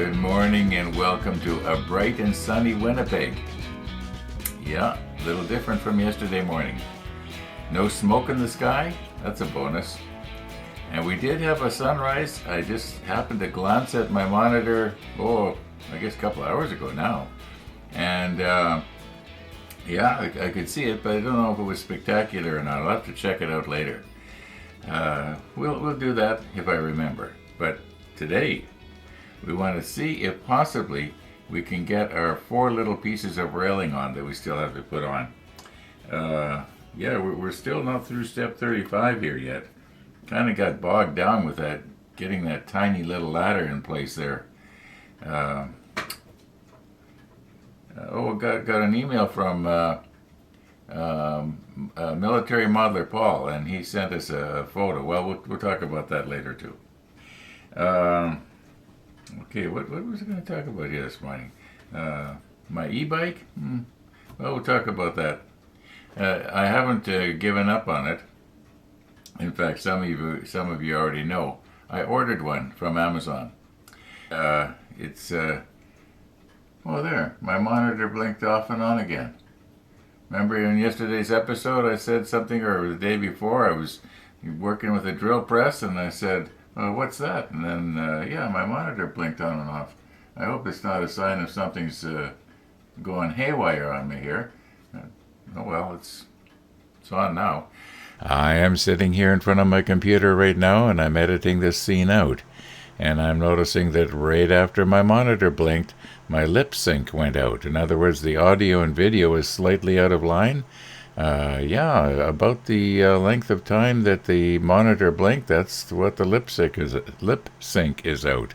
Good morning and welcome to a bright and sunny Winnipeg. Yeah, a little different from yesterday morning. No smoke in the sky, that's a bonus. And we did have a sunrise. I just happened to glance at my monitor, I guess a couple hours ago now. And yeah, I could see it, but I don't know if it was spectacular or not. I'll have to check it out later. We'll do that if I remember. But today, we want to see if possibly we can get our 4 little pieces of railing on that we still have to put on. Yeah, we're still not through step 35 here yet. Kind of got bogged down with that, getting that tiny little ladder in place there. Got an email from military modeler Paul, and he sent us a photo. Well, we'll talk about that later too. Okay, what was I going to talk about here this morning? My e-bike? Well, we'll talk about that. I haven't given up on it. In fact, some of you already know. I ordered one from Amazon. It's there. My monitor blinked off and on again. Remember in yesterday's episode I said something, or the day before, I was working with a drill press and I said, what's that? And then, my monitor blinked on and off. I hope it's not a sign of something's going haywire on me here. It's on now. I am sitting here in front of my computer right now, and I'm editing this scene out. And I'm noticing that right after my monitor blinked, my lip sync went out. In other words, the audio and video is slightly out of line. About the length of time that the monitor blinked, that's what the lip sync is out.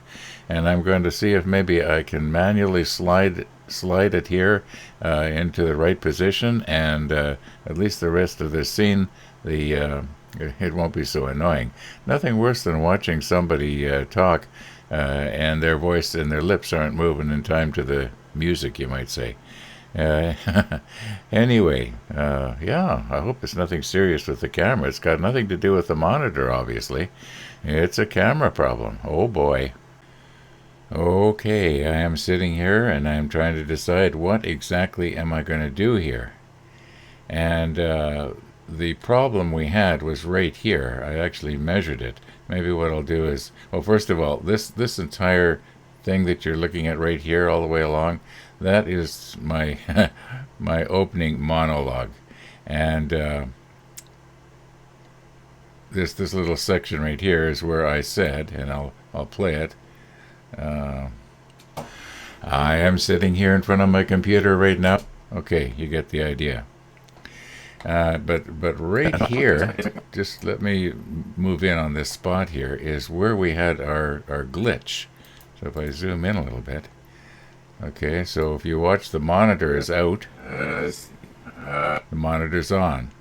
And I'm going to see if maybe I can manually slide it here into the right position, and at least the rest of this scene, it won't be so annoying. Nothing worse than watching somebody talk and their voice and their lips aren't moving in time to the music, you might say. Anyway, I hope it's nothing serious with the camera. It's got nothing to do with the monitor, obviously. It's a camera problem. Oh boy. Okay, I am sitting here and I'm trying to decide what exactly am I going to do here. And the problem we had was right here. I actually measured it. Maybe what I'll do is, first of all, this entire thing that you're looking at right here all the way along, that is my my opening monologue. And this little section right here is where I said, and I'll play it. I am sitting here in front of my computer right now. Okay, you get the idea. But right here, just let me move in on this spot here, is where we had our glitch. So if I zoom in a little bit. Okay, so if you watch, the monitor is out. The monitor's on.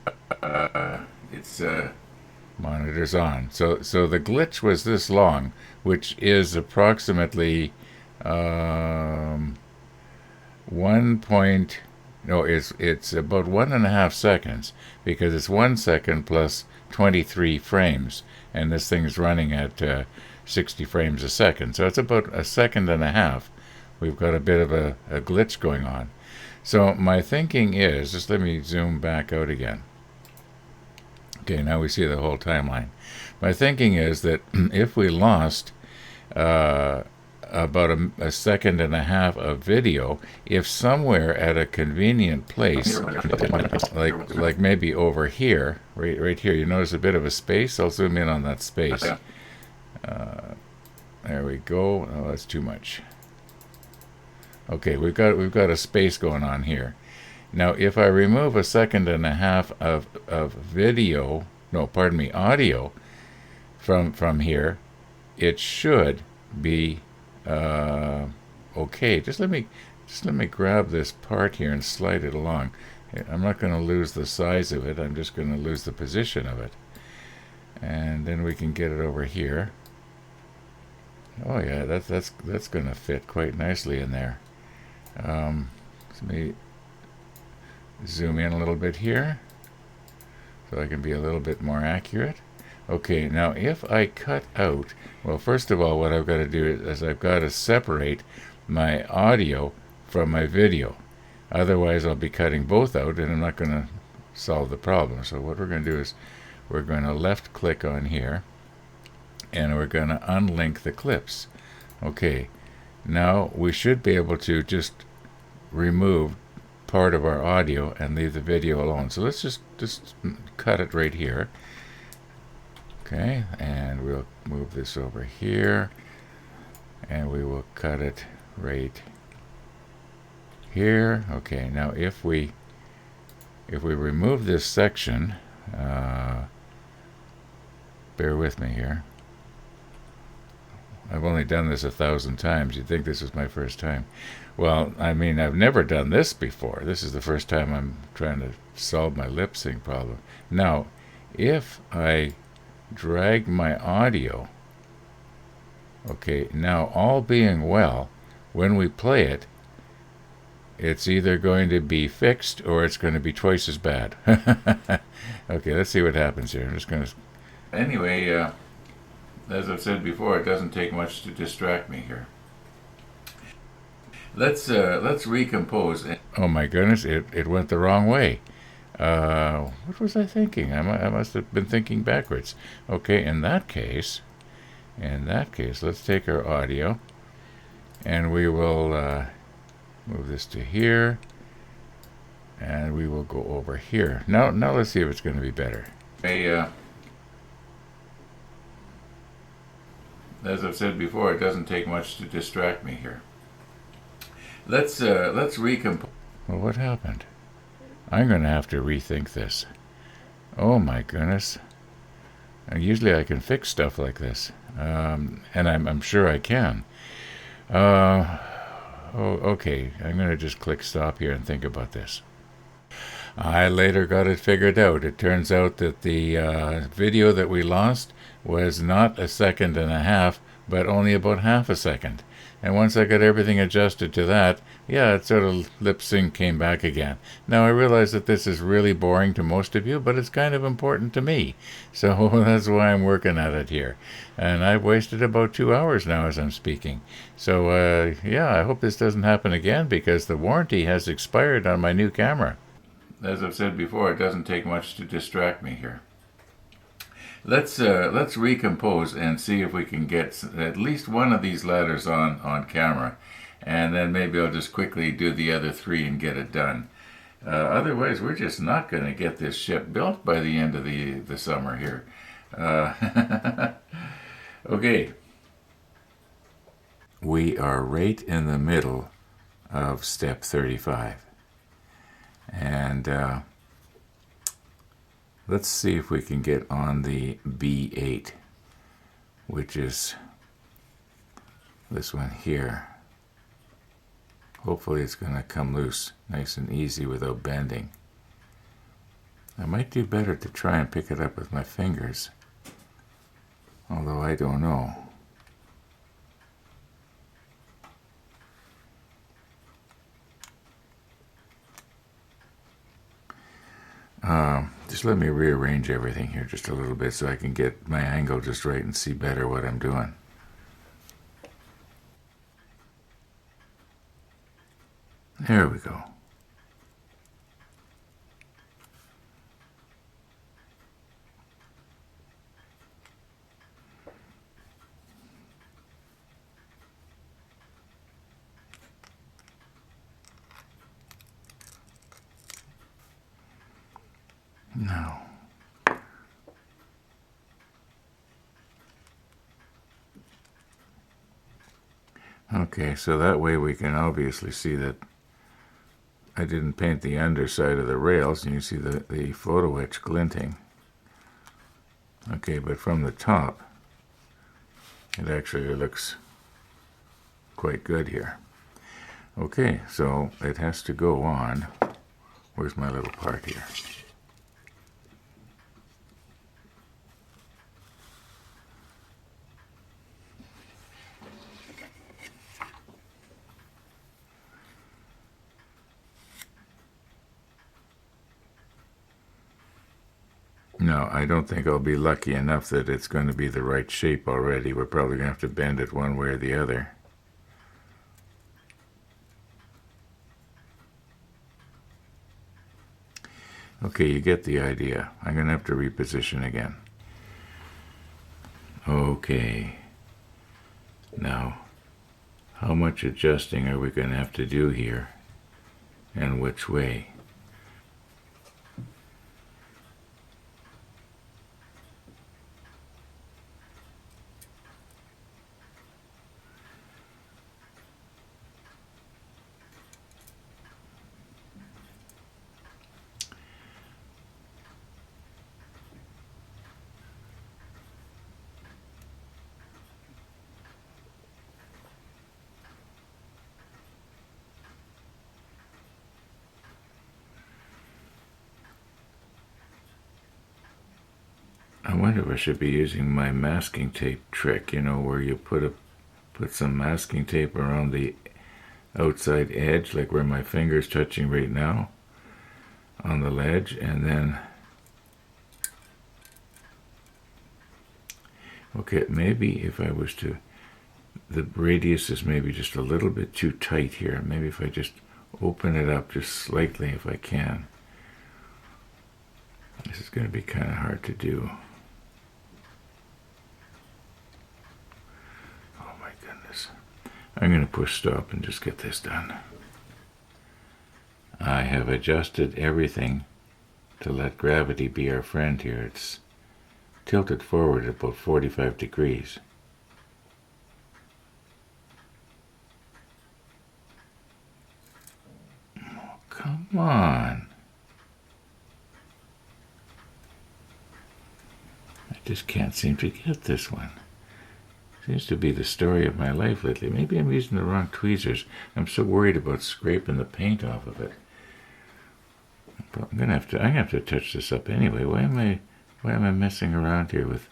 Monitor's on. So the glitch was this long, which is approximately it's about 1.5 seconds, because it's 1 second plus 23 frames, and this thing's running at 60 frames a second. So it's about 1.5 seconds. We've got a bit of a glitch going on. So my thinking is, just let me zoom back out again. Okay, now we see the whole timeline. My thinking is that if we lost about 1.5 seconds of video, if somewhere at a convenient place, like maybe over here, right here, you notice a bit of a space. I'll zoom in on that space. There we go. Oh, that's too much. Okay, we've got a space going on here. Now, if I remove 1.5 seconds of audio from here, it should be okay. Just let me grab this part here and slide it along. I'm not going to lose the size of it. I'm just going to lose the position of it, and then we can get it over here. Oh yeah, that's going to fit quite nicely in there. Let me zoom in a little bit here so I can be a little bit more accurate. Okay, now if I cut out, well, first of all, what I've got to do is I've got to separate my audio from my video. Otherwise, I'll be cutting both out, and I'm not going to solve the problem. So what we're going to do is we're going to left click on here, and we're going to unlink the clips. Okay, now we should be able to just remove part of our audio and leave the video alone. So let's just cut it right here. Okay, and we'll move this over here, and we will cut it right here. Okay, now if we remove this section, bear with me here. I've only done this 1,000 times. You'd think this is my first time. Well, I mean, I've never done this before. This is the first time I'm trying to solve my lip sync problem. Now, if I drag my audio, okay, now all being well, when we play it, it's either going to be fixed or it's going to be twice as bad. Okay, let's see what happens here. I'm just going to... Anyway, as I've said before, it doesn't take much to distract me here. Let's recompose. Oh my goodness, it went the wrong way. What was I thinking? I must have been thinking backwards. Okay, in that case, let's take our audio, and we will move this to here, and we will go over here. Now let's see if it's going to be better. As I've said before, it doesn't take much to distract me here. Let's recompose. Well, what happened? I'm going to have to rethink this. Oh my goodness. Usually I can fix stuff like this. And I'm sure I can. Okay. I'm going to just click stop here and think about this. I later got it figured out. It turns out that the video that we lost was not 1.5 seconds, but only about half a second. And once I got everything adjusted to that, yeah, it sort of lip sync came back again. Now I realize that this is really boring to most of you, but it's kind of important to me. So that's why I'm working at it here. And I've wasted about 2 hours now as I'm speaking. So yeah, I hope this doesn't happen again, because the warranty has expired on my new camera. As I've said before, it doesn't take much to distract me here. Let's recompose and see if we can get at least one of these ladders on camera, and then maybe I'll just quickly do the other 3 and get it done. Otherwise, we're just not going to get this ship built by the end of the summer here. Okay. We are right in the middle of step 35. And let's see if we can get on the B8, which is this one here. Hopefully it's going to come loose nice and easy without bending. I might do better to try and pick it up with my fingers, although I don't know. Just let me rearrange everything here just a little bit so I can get my angle just right and see better what I'm doing. There we go. Now, okay, so that way we can obviously see that I didn't paint the underside of the rails, and you see the photo etch glinting. Okay, but from the top, it actually looks quite good here. Okay, so it has to go on. Where's my little part here? No, I don't think I'll be lucky enough that it's going to be the right shape already. We're probably going to have to bend it one way or the other. Okay, you get the idea. I'm going to have to reposition again. Okay. Now, how much adjusting are we going to have to do here? And which way? I wonder if I should be using my masking tape trick, you know, where you put some masking tape around the outside edge, like where my finger's touching right now on the ledge, and then okay, maybe if I was to, the radius is maybe just a little bit too tight here. Maybe if I just open it up just slightly if I can. This is going to be kind of hard to do. Oh my goodness. I'm going to push stop and just get this done. I have adjusted everything to let gravity be our friend here. It's tilted forward at about 45 degrees. Oh, come on. I just can't seem to get this one. Seems to be the story of my life lately. Maybe I'm using the wrong tweezers. I'm so worried about scraping the paint off of it. But I'm gonna have to touch this up anyway. Why am I messing around here with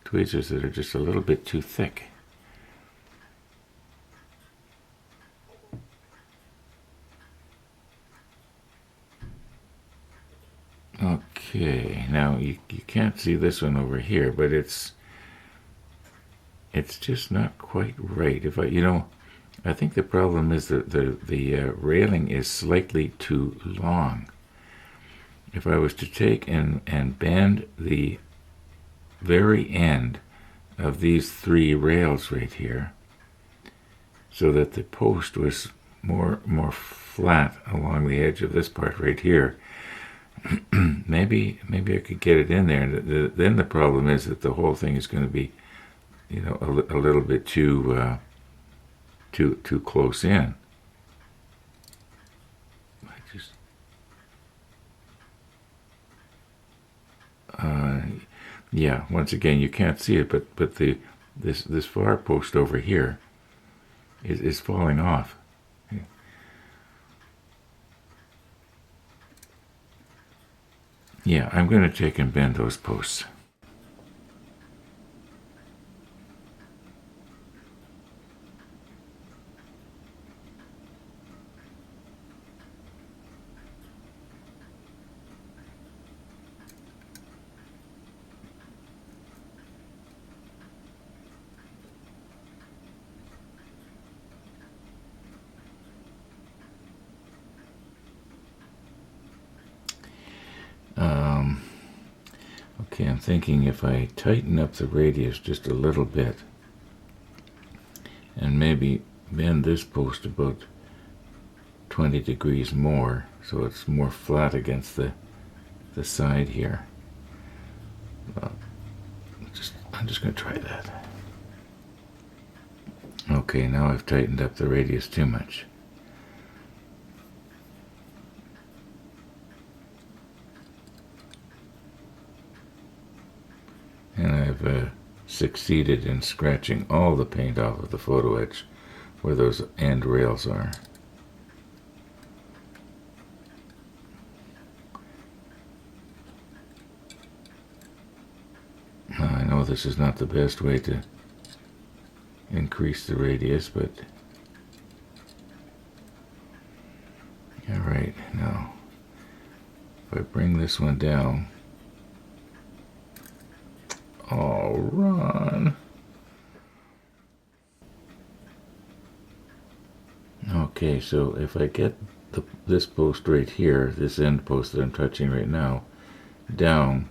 tweezers that are just a little bit too thick? Okay, now you can't see this one over here, but it's just not quite right. If I think the problem is that the railing is slightly too long. If I was to take and bend the very end of these three rails right here, so that the post was more flat along the edge of this part right here, maybe I could get it in there. Then the problem is that the whole thing is going to be, you know, a little bit too close in. Yeah, once again, you can't see it, but this far post over here is falling off. Yeah, I'm going to take and bend those posts. Okay, I'm thinking if I tighten up the radius just a little bit and maybe bend this post about 20 degrees more so it's more flat against the side here. I'm just going to try that. Okay, now I've tightened up the radius too much. And I've succeeded in scratching all the paint off of the photo etch where those end rails are. Now, I know this is not the best way to increase the radius, but all right, now if I bring this one down Oh, run. Okay, so if I get this post right here, this end post that I'm touching right now, down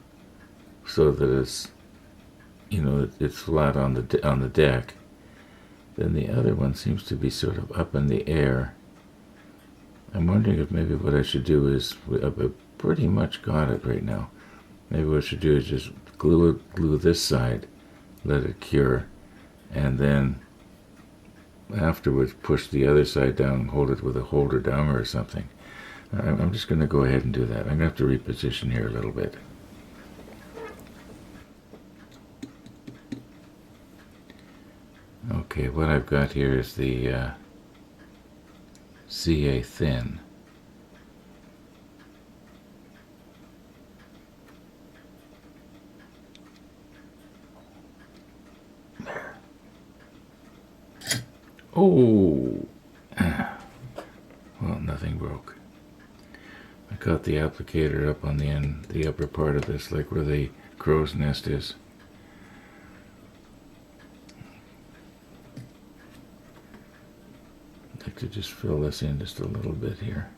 so that it's, it's flat on the deck, then the other one seems to be sort of up in the air. I'm wondering if maybe what I should do is, I've pretty much got it right now. Maybe what I should do is just glue this side, let it cure, and then afterwards push the other side down and hold it with a holder down or something. I'm just going to go ahead and do that. I'm going to have to reposition here a little bit. Okay, what I've got here is the CA thin. There. Oh! Well, nothing broke. I got the applicator up on the end, the upper part of this, like where the crow's nest is. I'd like to just fill this in just a little bit here.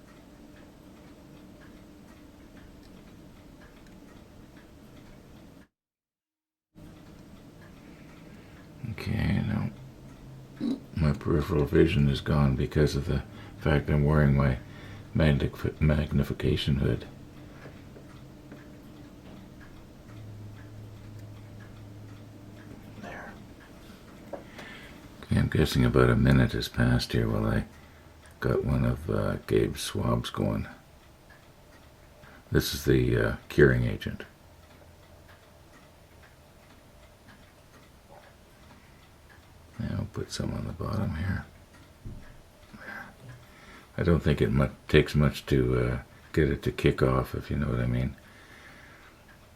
Okay, now my peripheral vision is gone because of the fact I'm wearing my magnification hood. There. Okay, I'm guessing about a minute has passed here while I got one of Gabe's swabs going. This is the curing agent. Now I'll put some on the bottom here. I don't think it takes much to get it to kick off, if you know what I mean.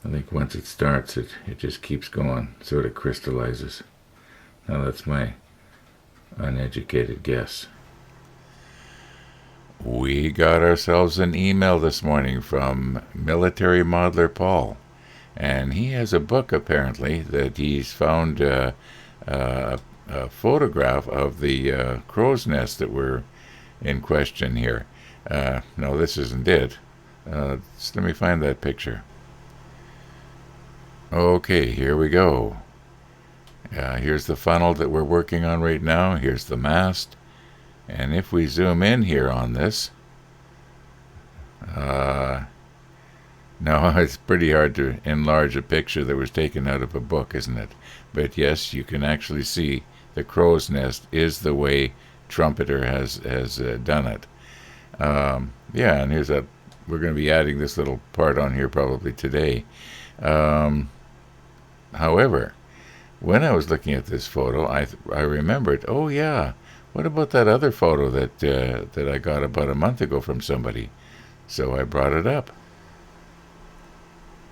I think once it starts, it just keeps going, sort of crystallizes. Now that's my uneducated guess. We got ourselves an email this morning from military modeler Paul, and he has a book apparently that he's found a photograph of the crow's nest that we're in question here. No, this isn't it. Just let me find that picture. Okay, here we go. Here's the funnel that we're working on right now. Here's the mast. And if we zoom in here on this, no, it's pretty hard to enlarge a picture that was taken out of a book, isn't it? But yes, you can actually see the crow's nest is the way Trumpeter has done it. Yeah, and here's that. We're going to be adding this little part on here probably today. However, when I was looking at this photo, I remembered, oh yeah, what about that other photo that I got about a month ago from somebody? So I brought it up.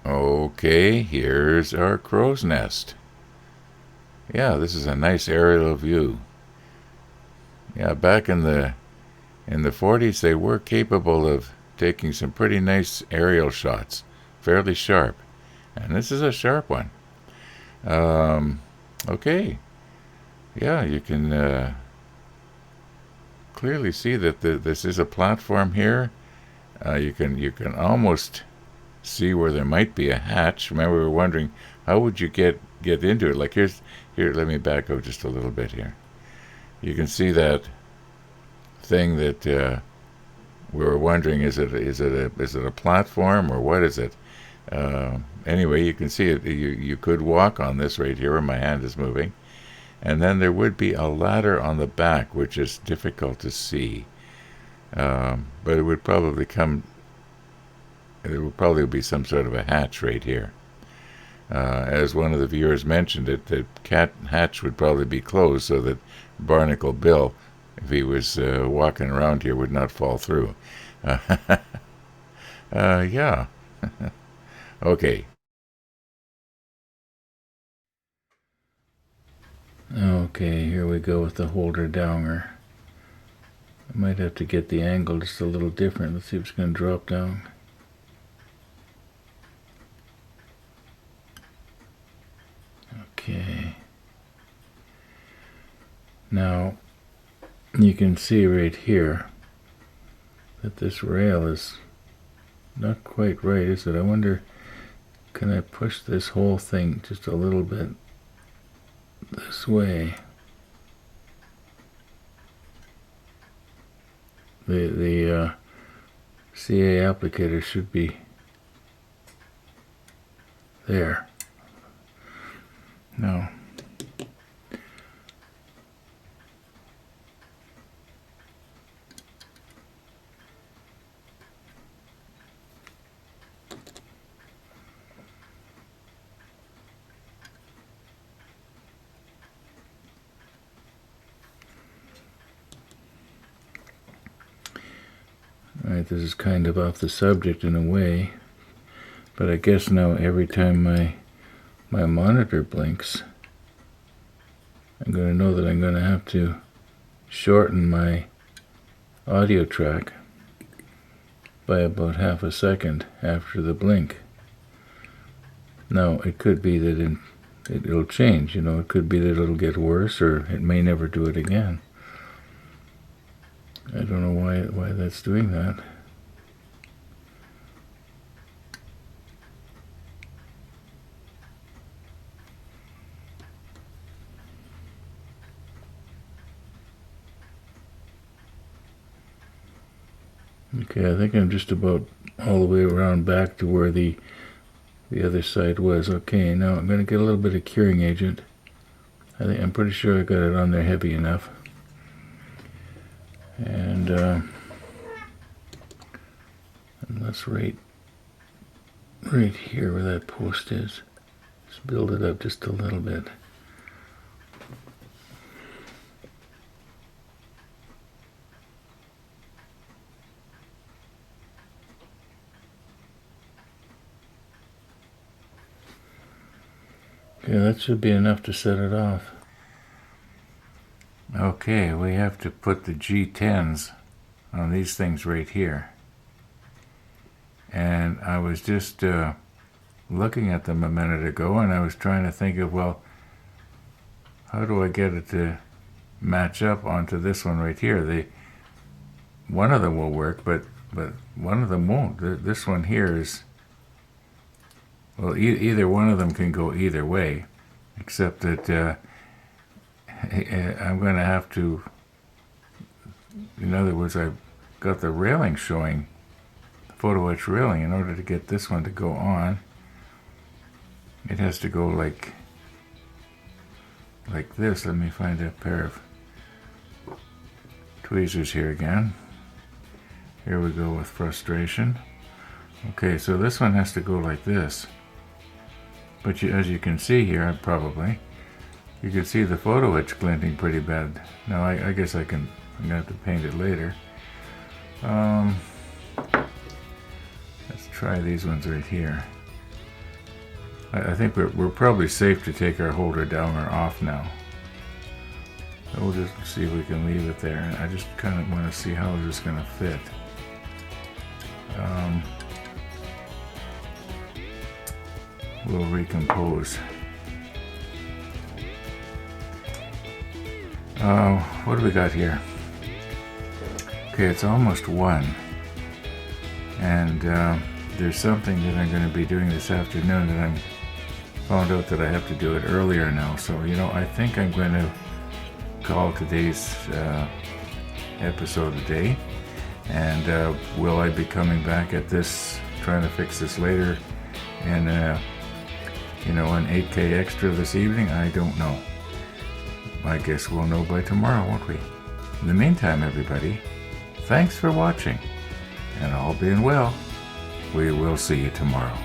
Okay, here's our crow's nest. Yeah, this is a nice aerial view. Yeah, back in the 40s, they were capable of taking some pretty nice aerial shots, fairly sharp, and this is a sharp one. Okay, yeah, you can clearly see that this is a platform here. You can almost see where there might be a hatch. Remember, we were wondering how would you get into it. Like here. Let me back up just a little bit here. You can see that thing that we were wondering, is it a platform or what is it? Anyway, you can see it. You could walk on this right here where my hand is moving, and then there would be a ladder on the back, which is difficult to see, but it would probably there would probably be some sort of a hatch right here. As one of the viewers mentioned, the hatch would probably be closed so that Barnacle Bill, if he was walking around here, would not fall through. Yeah. Okay. Okay, here we go with the holder downer. I might have to get the angle just a little different. Let's see if it's going to drop down. Okay. Now, you can see right here that this rail is not quite right, is it? I wonder, can I push this whole thing just a little bit this way? The CA applicator should be there. No. Alright, this is kind of off the subject in a way, but I guess now every time my monitor blinks, I'm going to know that I'm going to have to shorten my audio track by about half a second after the blink. Now, it could be that it'll change, it could be that it'll get worse, or it may never do it again. I don't know why that's doing that. Okay, I think I'm just about all the way around back to where the other side was. Okay, now I'm going to get a little bit of curing agent. I'm pretty sure I got it on there heavy enough. And let's right here where that post is. Just build it up just a little bit. Okay, that should be enough to set it off. Okay, we have to put the G10s on these things right here. And I was just looking at them a minute ago, and I was trying to think of, well, how do I get it to match up onto this one right here? One of them will work, but one of them won't. This one here is, well, either one of them can go either way, except that I'm going to have to, in other words, I've got the railing showing, the photo etch railing. In order to get this one to go on, it has to go like this. Let me find a pair of tweezers here again. Here we go with frustration. Okay, so this one has to go like this. But as you can see here, you can see the photo etch glinting pretty bad. Now I guess I'm going to have to paint it later. Let's try these ones right here. I think we're probably safe to take our holder down or off now. So we'll just see if we can leave it there. And I just kind of want to see how this is going to fit. We'll recompose. What do we got here? Okay, it's almost 1. And there's something that I'm going to be doing this afternoon that I'm found out that I have to do it earlier now. So, I think I'm going to call today's episode a day. And will I be coming back at this, trying to fix this later and an 8K extra this evening? I don't know. I guess we'll know by tomorrow, won't we? In the meantime, everybody, thanks for watching. And all being well, we will see you tomorrow.